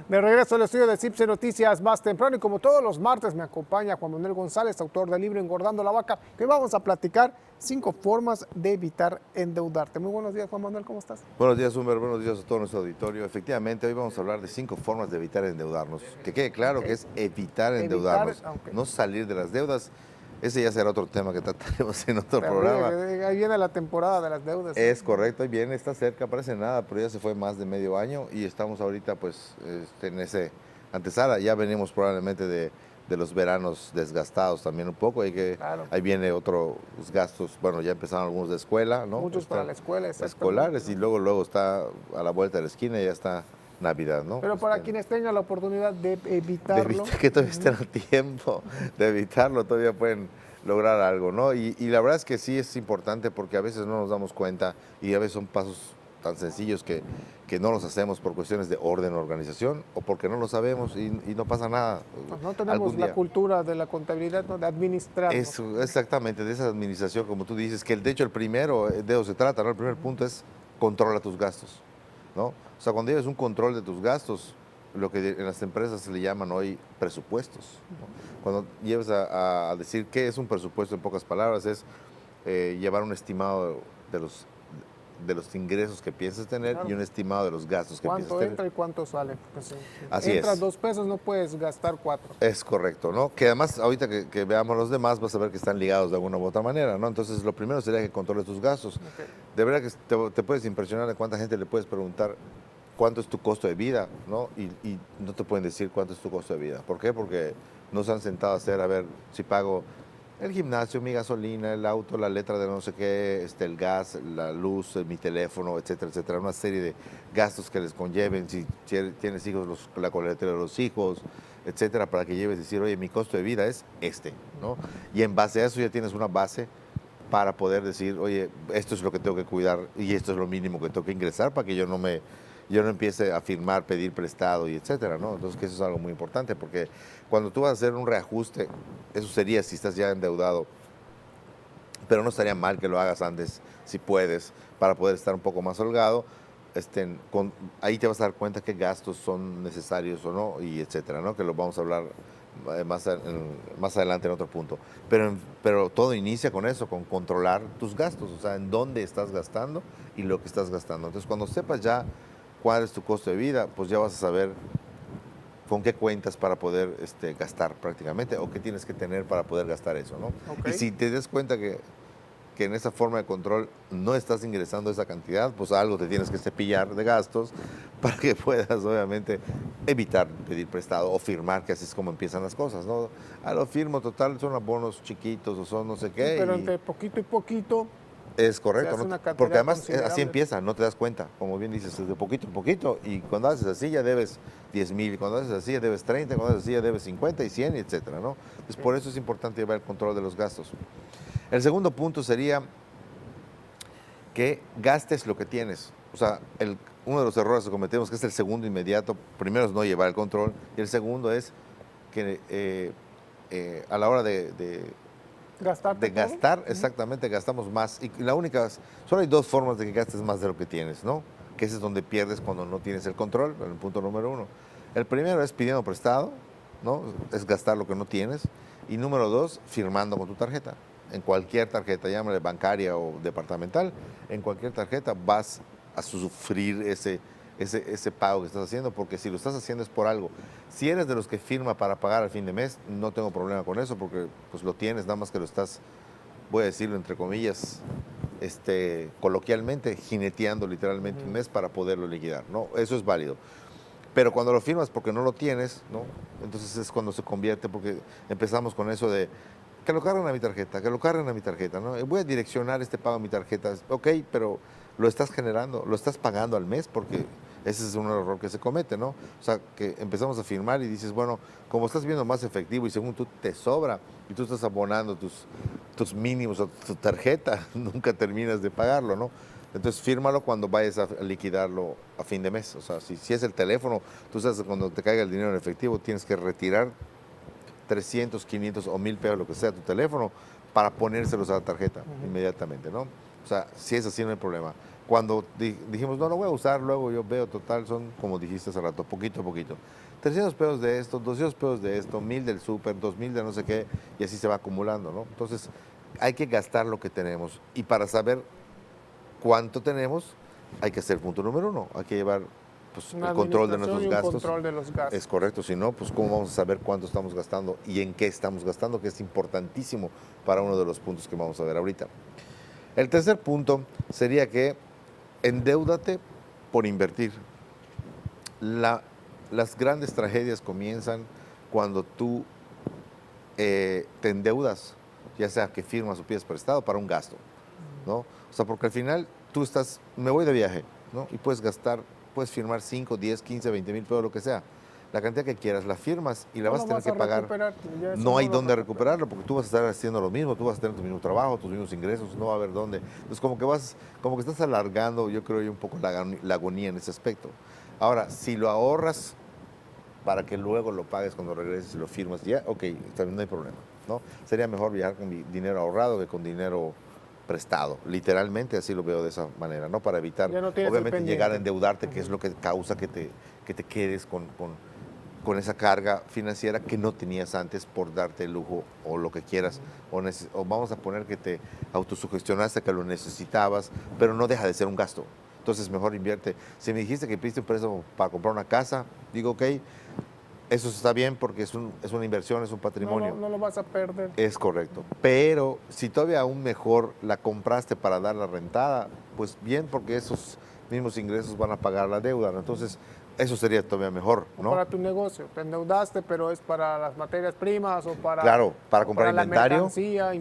De regreso al estudio de CIPSE Noticias más temprano y como todos los martes me acompaña Juan Manuel González, autor del libro Engordando la Vaca, que hoy vamos a platicar 5 formas de evitar endeudarte. Muy buenos días, Juan Manuel, ¿cómo estás? Buenos días, Humber. Buenos días a todo nuestro auditorio. Efectivamente, hoy vamos a hablar de 5 formas de evitar endeudarnos. Que quede claro que es evitar endeudarnos, no salir de las deudas. Ese ya será otro tema que trataremos en otro programa. Ahí viene la temporada de las deudas. Es correcto, ahí viene, está cerca, parece nada, pero ya se fue más de medio año y estamos ahorita pues en ese antesala. Ya venimos probablemente de los veranos desgastados también un poco, Claro. ahí viene otros gastos, bueno, ya empezaron algunos de escuela, ¿no? Muchos para la escuela, escolares, y luego está a la vuelta de la esquina y ya está Navidad, ¿no? Pero para quienes tengan la oportunidad de evitarlo. Que todavía estén a tiempo de evitarlo, todavía pueden lograr algo, ¿no? Y la verdad es que sí es importante porque a veces no nos damos cuenta y a veces son pasos tan sencillos que no los hacemos por cuestiones de orden o organización o porque no lo sabemos y no pasa nada. No tenemos la cultura de la contabilidad, ¿no? De administrar. Eso, exactamente, de esa administración, como tú dices, que de hecho el primero, de eso se trata, ¿no? El primer punto es controla tus gastos, ¿no? O sea, cuando lleves un control de tus gastos, lo que en las empresas se le llaman hoy presupuestos, ¿no? Cuando lleves a decir qué es un presupuesto en pocas palabras, es llevar un estimado de los ingresos que piensas tener, claro, y un estimado de los gastos que piensas tener. ¿Cuánto entra y cuánto sale? Pues, así entra es. 2 pesos, no puedes gastar 4. Es correcto, ¿no? Que además ahorita que veamos los demás vas a ver que están ligados de alguna u otra manera, ¿no? Entonces lo primero sería que controles tus gastos. Okay. De verdad que te puedes impresionar de cuánta gente le puedes preguntar cuánto es tu costo de vida, ¿no? Y no te pueden decir cuánto es tu costo de vida. ¿Por qué? Porque no se han sentado a hacer, a ver, si pago el gimnasio, mi gasolina, el auto, la letra de no sé qué, el gas, la luz, mi teléfono, etcétera, etcétera. Una serie de gastos que les conlleven, si tienes hijos, la coletera de los hijos, etcétera, para que lleves a decir, oye, mi costo de vida es ¿no? Y en base a eso ya tienes una base para poder decir, oye, esto es lo que tengo que cuidar y esto es lo mínimo que tengo que ingresar para que yo no empiece a firmar, pedir prestado y etcétera, ¿no? Entonces, que eso es algo muy importante, porque cuando tú vas a hacer un reajuste, eso sería si estás ya endeudado, pero no estaría mal que lo hagas antes, si puedes, para poder estar un poco más holgado. Ahí te vas a dar cuenta qué gastos son necesarios o no, y etcétera, ¿no? Que lo vamos a hablar más adelante en otro punto. Pero todo inicia con eso, con controlar tus gastos, o sea, en dónde estás gastando y lo que estás gastando. Entonces, cuando sepas ya cuál es tu costo de vida, pues ya vas a saber con qué cuentas para poder gastar prácticamente o qué tienes que tener para poder gastar eso, ¿no? Okay. Y si te das cuenta que en esa forma de control no estás ingresando esa cantidad, pues algo te tienes que cepillar de gastos para que puedas, obviamente, evitar pedir prestado o firmar, que así es como empiezan las cosas, ¿no? Lo firmo, total, son abonos chiquitos o son no sé qué. Sí, pero entre poquito y poquito. Es correcto, ¿no? Porque además así empieza, no te das cuenta, como bien dices, de poquito en poquito, y cuando haces así ya debes 10,000, cuando haces así ya debes 30, cuando haces así ya debes 50 y 100, etcétera, ¿no? Entonces, por eso es importante llevar el control de los gastos. El segundo punto sería que gastes lo que tienes. O sea, uno de los errores que cometemos, que es el segundo inmediato, primero es no llevar el control, y el segundo es que a la hora de gastar, exactamente, gastamos más. Y solo hay 2 formas de que gastes más de lo que tienes, ¿no? Que ese es donde pierdes cuando no tienes el control, el punto número 1. El primero es pidiendo prestado, ¿no? Es gastar lo que no tienes. Y número 2, firmando con tu tarjeta. En cualquier tarjeta, llámale bancaria o departamental, en cualquier tarjeta vas a sufrir ese pago que estás haciendo, porque si lo estás haciendo es por algo. Si eres de los que firma para pagar al fin de mes, no tengo problema con eso, porque pues lo tienes, nada más que lo estás, voy a decirlo entre comillas, coloquialmente, jineteando literalmente un mes para poderlo liquidar, ¿no? Eso es válido. Pero cuando lo firmas porque no lo tienes, ¿no? Entonces es cuando se convierte, porque empezamos con eso de que lo carguen a mi tarjeta, que lo carguen a mi tarjeta, ¿no? Voy a direccionar este pago a mi tarjeta. Ok, pero lo estás generando, lo estás pagando al mes, porque ese es un error que se comete, ¿no? O sea, que empezamos a firmar y dices, bueno, como estás viendo más efectivo y según tú te sobra y tú estás abonando tus mínimos a tu tarjeta, nunca terminas de pagarlo, ¿no? Entonces, fírmalo cuando vayas a liquidarlo a fin de mes. O sea, si es el teléfono, tú sabes, cuando te caiga el dinero en efectivo, tienes que retirar 300, 500 o 1,000 pesos, lo que sea, tu teléfono, para ponérselos a la tarjeta inmediatamente, ¿no? O sea, si es así no hay problema. cuando dijimos, no, lo voy a usar, luego yo veo, total, son, como dijiste hace rato, poquito a poquito. 300 pesos de esto, 200 pesos de esto, 1000 del súper, 2000 de no sé qué, y así se va acumulando, ¿no? Entonces, hay que gastar lo que tenemos. Y para saber cuánto tenemos, hay que hacer punto número uno, hay que llevar pues, Una el control de administración nuestros y un gastos. control de los gastos. Es correcto, si no, pues cómo vamos a saber cuánto estamos gastando y en qué estamos gastando, que es importantísimo para uno de los puntos que vamos a ver ahorita. El tercer punto sería que endeúdate por invertir. Las grandes tragedias comienzan cuando tú te endeudas, ya sea que firmas o pides prestado para un gasto, ¿no? O sea, porque al final tú estás, me voy de viaje, ¿no? Y puedes gastar, puedes firmar 5, 10, 15, 20 mil pesos, lo que sea. La cantidad que quieras, la firmas y la vas a tener que pagar. No hay dónde recuperarlo porque tú vas a estar haciendo lo mismo, tú vas a tener tu mismo trabajo, tus mismos ingresos, no va a haber dónde. Entonces como que estás alargando, yo creo, un poco la agonía en ese aspecto. Ahora, si lo ahorras para que luego lo pagues cuando regreses y lo firmas, ya, ok, también no hay problema, ¿no? Sería mejor viajar con mi dinero ahorrado que con dinero prestado, literalmente así lo veo de esa manera, ¿no? Para evitar, obviamente, llegar a endeudarte, que es lo que causa que te quedes con esa carga financiera que no tenías antes por darte el lujo o lo que quieras, o vamos a poner que te autosugestionaste que lo necesitabas, pero no deja de ser un gasto. Entonces mejor invierte. Si me dijiste que pediste un préstamo para comprar una casa, digo, ok, eso está bien porque es una inversión, es un patrimonio. No lo vas a perder. Es correcto. Pero si todavía aún mejor la compraste para dar la rentada, pues bien, porque esos mismos ingresos van a pagar la deuda, ¿no? Entonces, eso sería todavía mejor, ¿no? O para tu negocio. Te endeudaste, pero es para las materias primas o para... Claro, para comprar inventario.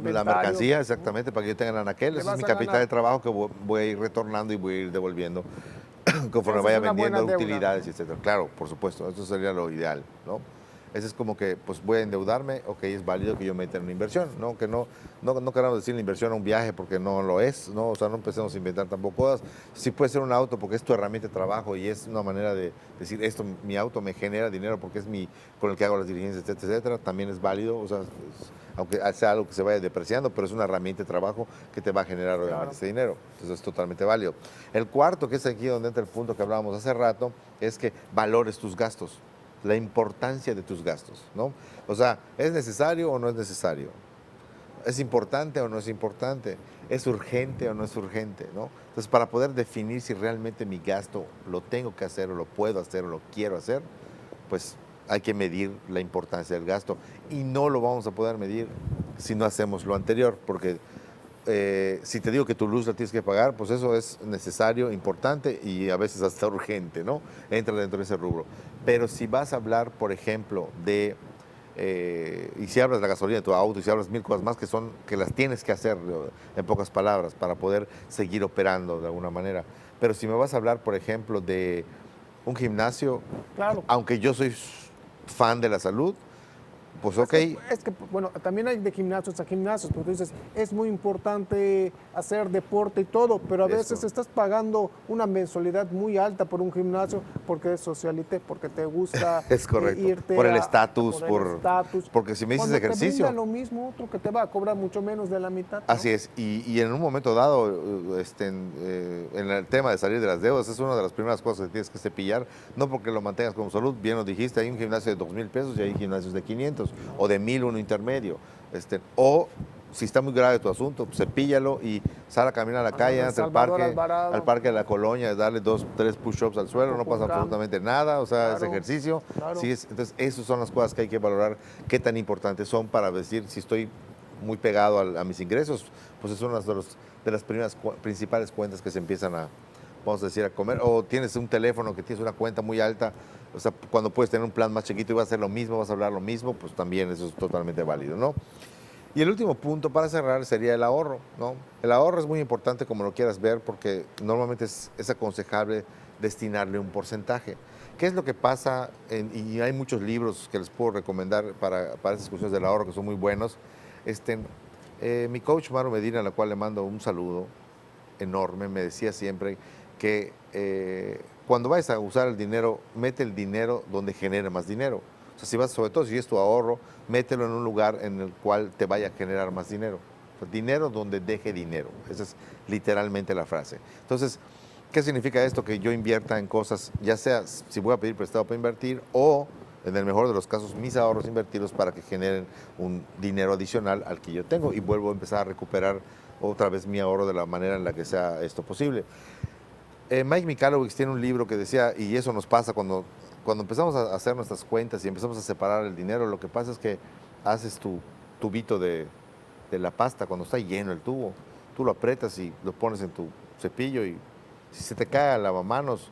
La mercancía, pues, exactamente, para que yo tenga el anaquel. Ese es mi capital de trabajo que voy a ir retornando y voy a ir devolviendo conforme vaya vendiendo utilidades, etcétera. Claro, por supuesto, eso sería lo ideal, ¿no? Ese es como que, pues voy a endeudarme, ok, es válido que yo meta en una inversión, ¿no? Que no queramos decir la inversión a un viaje porque no lo es, ¿no? O sea, no empecemos a inventar tampoco cosas. Sí puede ser un auto porque es tu herramienta de trabajo y es una manera de decir, esto, mi auto me genera dinero porque es con el que hago las diligencias, etcétera, etcétera. También es válido, o sea, aunque sea algo que se vaya depreciando, pero es una herramienta de trabajo que te va a generar obviamente ese dinero. Entonces es totalmente válido. El cuarto, que es aquí donde entra el punto que hablábamos hace rato, es que valores tus gastos, la importancia de tus gastos, ¿no? O sea, ¿es necesario o no es necesario? ¿Es importante o no es importante? ¿Es urgente o no es urgente, no? Entonces, para poder definir si realmente mi gasto lo tengo que hacer o lo puedo hacer o lo quiero hacer, pues hay que medir la importancia del gasto. Y no lo vamos a poder medir si no hacemos lo anterior, porque si te digo que tu luz la tienes que pagar, pues eso es necesario, importante y a veces hasta urgente, ¿no? Entra dentro de ese rubro. Pero si vas a hablar, por ejemplo, y si hablas de la gasolina de tu auto, y si hablas mil cosas más que las tienes que hacer, en pocas palabras, para poder seguir operando de alguna manera. Pero si me vas a hablar, por ejemplo, de un gimnasio, claro, aunque yo soy fan de la salud, pues ok. Bueno, también hay de gimnasios a gimnasios, porque tú dices, es muy importante hacer deporte y todo, pero a veces estás pagando una mensualidad muy alta por un gimnasio porque es socialite, porque te gusta es correcto. Irte por el estatus, porque si me dices cuando ejercicio... te brinda lo mismo, otro que te va a cobrar mucho menos de la mitad, ¿no? Así es, y en un momento dado, en el tema de salir de las deudas, es una de las primeras cosas que tienes que cepillar, no porque lo mantengas como salud, bien lo dijiste, hay un gimnasio de 2,000 pesos y hay gimnasios de 500, o de 1,000 uno intermedio, o si está muy grave tu asunto, pues, cepíllalo y sal a caminar a la calle, al parque de la colonia, darle 2, 3 push-ups al suelo, no pasa absolutamente nada, o sea, es ejercicio. Sí, entonces, esas son las cosas que hay que valorar, qué tan importantes son para decir si estoy muy pegado a mis ingresos, pues es una de las principales cuentas que se empiezan vamos a decir, a comer, o tienes un teléfono que tienes una cuenta muy alta, o sea, cuando puedes tener un plan más chiquito y vas a hacer lo mismo, vas a hablar lo mismo, pues también eso es totalmente válido, ¿no? Y el último punto para cerrar sería el ahorro, ¿no? El ahorro es muy importante como lo quieras ver porque normalmente es aconsejable destinarle un porcentaje. ¿Qué es lo que pasa? Y hay muchos libros que les puedo recomendar para esas cuestiones del ahorro que son muy buenos. Mi coach Maru Medina, a la cual le mando un saludo enorme, me decía siempre que cuando vayas a usar el dinero, mete el dinero donde genere más dinero. O sea, sobre todo si es tu ahorro, mételo en un lugar en el cual te vaya a generar más dinero. Dinero donde deje dinero. Esa es literalmente la frase. Entonces, ¿qué significa esto? Que yo invierta en cosas, ya sea si voy a pedir prestado para invertir o, en el mejor de los casos, mis ahorros invertirlos para que generen un dinero adicional al que yo tengo y vuelvo a empezar a recuperar otra vez mi ahorro de la manera en la que sea esto posible. Mike Michalowicz tiene un libro que decía, y eso nos pasa cuando empezamos a hacer nuestras cuentas y empezamos a separar el dinero, lo que pasa es que haces tu tubito de la pasta cuando está lleno el tubo. Tú lo aprietas y lo pones en tu cepillo y si se te cae el lavamanos,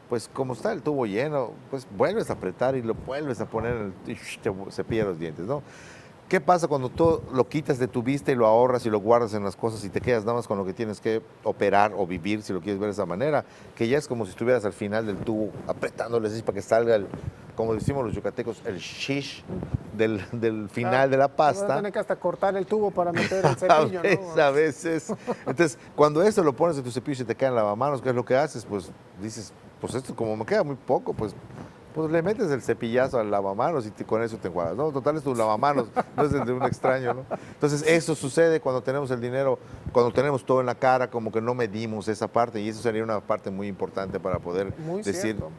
pues como está el tubo lleno, pues vuelves a apretar y lo vuelves a poner y te cepillas los dientes, ¿no? ¿Qué pasa cuando tú lo quitas de tu vista y lo ahorras y lo guardas en las cosas y te quedas nada más con lo que tienes que operar o vivir, si lo quieres ver de esa manera? Que ya es como si estuvieras al final del tubo apretándole así para que salga, como decimos los yucatecos, el shish del final de la pasta. Tienes que hasta cortar el tubo para meter el cepillo, ¿no? A veces. Entonces, cuando eso lo pones en tu cepillo y se te cae en lavamanos, ¿qué es lo que haces? Pues dices, pues esto como me queda muy poco, pues le metes el cepillazo al lavamanos y con eso te enjuagas, ¿no? Total es tu lavamanos, no es el de un extraño, ¿no? Entonces eso sucede cuando tenemos el dinero, cuando tenemos todo en la cara, como que no medimos esa parte y eso sería una parte muy importante para poder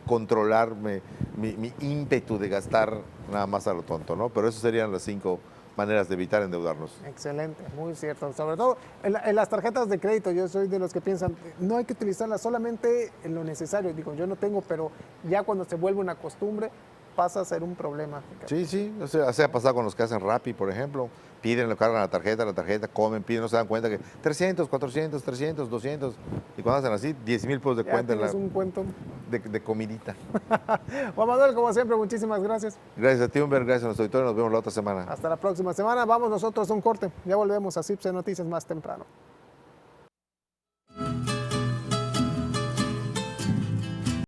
controlar mi ímpetu de gastar nada más a lo tonto, ¿no? Pero esas serían las 5 maneras de evitar endeudarnos. Excelente, muy cierto. Sobre todo en las tarjetas de crédito, yo soy de los que piensan, no hay que utilizarlas solamente en lo necesario. Digo, yo no tengo, pero ya cuando se vuelve una costumbre, pasa a ser un problema. Sí, o sea, ha pasado con los que hacen Rappi, por ejemplo. Piden, le cargan la tarjeta, comen, piden, no se dan cuenta que 300, 400, 300, 200. Y cuando hacen así, 10,000 pesos de cuenta. Es un cuento. De comidita. Juan Manuel, como siempre, muchísimas gracias. Gracias a ti, Humber, gracias a nuestro auditorio. Nos vemos la otra semana. Hasta la próxima semana. Vamos nosotros a un corte. Ya volvemos a CIPSE Noticias más temprano.